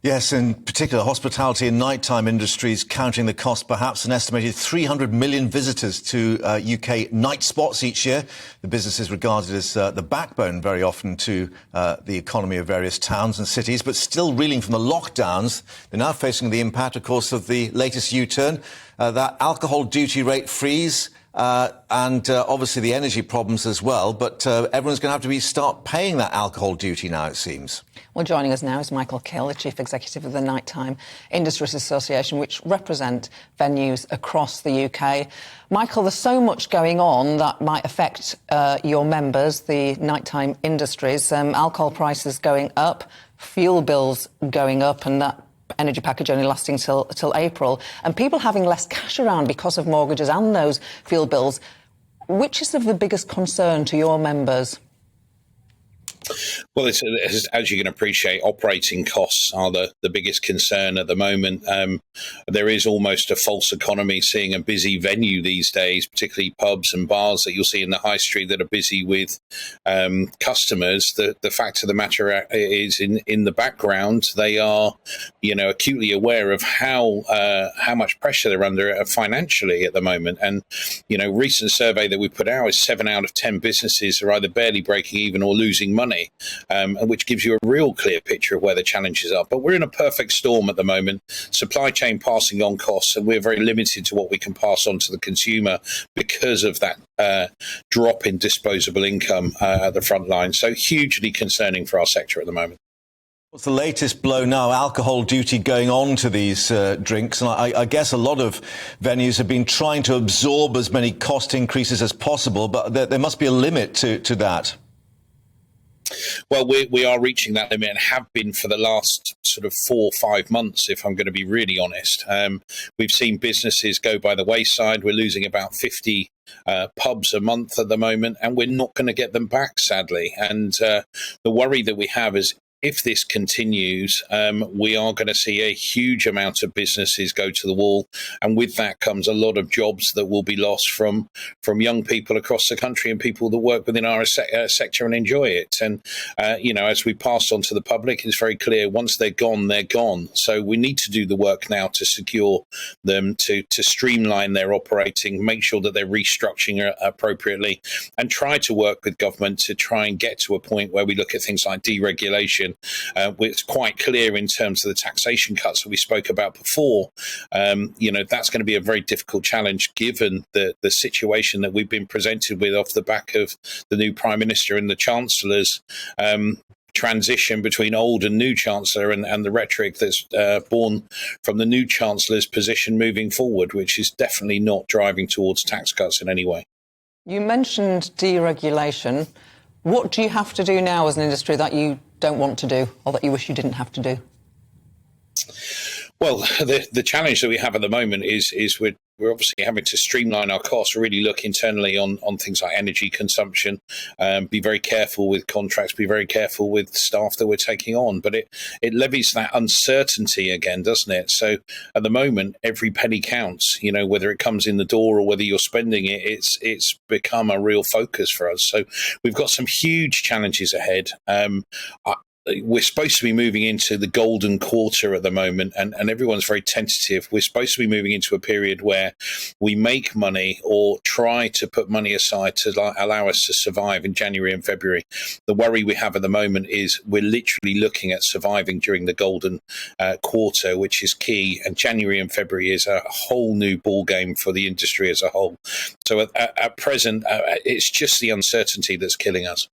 Yes, in particular, hospitality and nighttime industries counting the cost, perhaps an estimated 300 million visitors to UK night spots each year. The business is regarded as the backbone very often to the economy of various towns and cities, but still reeling from the lockdowns. They're now facing the impact, of course, of the latest U-turn, that alcohol duty rate freeze, and obviously the energy problems as well. But everyone's going to have to start paying that alcohol duty now, it seems. Well, joining us now is Michael Kill, the Chief Executive of the Nighttime Industries Association, which represent venues across the UK. Michael, there's so much going on that might affect your members, the nighttime industries. Alcohol prices going up, fuel bills going up, and that energy package only lasting till April, and people having less cash around because of mortgages and those fuel bills. Which is of the biggest concern to your members? Well, as you can appreciate, operating costs are the biggest concern at the moment. There is almost a false economy seeing a busy venue these days, particularly pubs and bars that you'll see in the high street that are busy with customers. The fact of the matter is, in the background, they are, acutely aware of how much pressure they're under financially at the moment. And recent survey that we put out is 7 out of 10 businesses are either barely breaking even or losing money. Which gives you a real clear picture of where the challenges are. But we're in a perfect storm at the moment. Supply chain passing on costs, and we're very limited to what we can pass on to the consumer because of that drop in disposable income at the front line. So hugely concerning for our sector at the moment. What's the latest blow now? Alcohol duty going on to these drinks. And I guess a lot of venues have been trying to absorb as many cost increases as possible, but there must be a limit to that. Well, we are reaching that limit and have been for the last sort of 4 or 5 months, if I'm going to be really honest. We've seen businesses go by the wayside. We're losing about 50 pubs a month at the moment, and we're not going to get them back, sadly. And the worry that we have is, if this continues, we are going to see a huge amount of businesses go to the wall. And with that comes a lot of jobs that will be lost from young people across the country and people that work within our sector and enjoy it. And, as we pass on to the public, it's very clear once they're gone, they're gone. So we need to do the work now to secure them, to streamline their operating, make sure that they're restructuring appropriately, and try to work with government to try and get to a point where we look at things like deregulation. It's quite clear in terms of the taxation cuts that we spoke about before. That's going to be a very difficult challenge given the situation that we've been presented with off the back of the new Prime Minister and the Chancellor's transition between old and new Chancellor, and the rhetoric that's born from the new Chancellor's position moving forward, which is definitely not driving towards tax cuts in any way. You mentioned deregulation. What do you have to do now as an industry that you don't want to do, or that you wish you didn't have to do? Well, the challenge that we have at the moment is we're obviously having to streamline our costs, really look internally on things like energy consumption, be very careful with contracts, be very careful with staff that we're taking on. But it levies that uncertainty again, doesn't it? So at the moment, every penny counts, whether it comes in the door or whether you're spending it, it's become a real focus for us. So we've got some huge challenges ahead. We're supposed to be moving into the golden quarter at the moment, and everyone's very tentative. We're supposed to be moving into a period where we make money or try to put money aside to allow us to survive in January and February. The worry we have at the moment is we're literally looking at surviving during the golden quarter, which is key. And January and February is a whole new ball game for the industry as a whole. So at present, it's just the uncertainty that's killing us.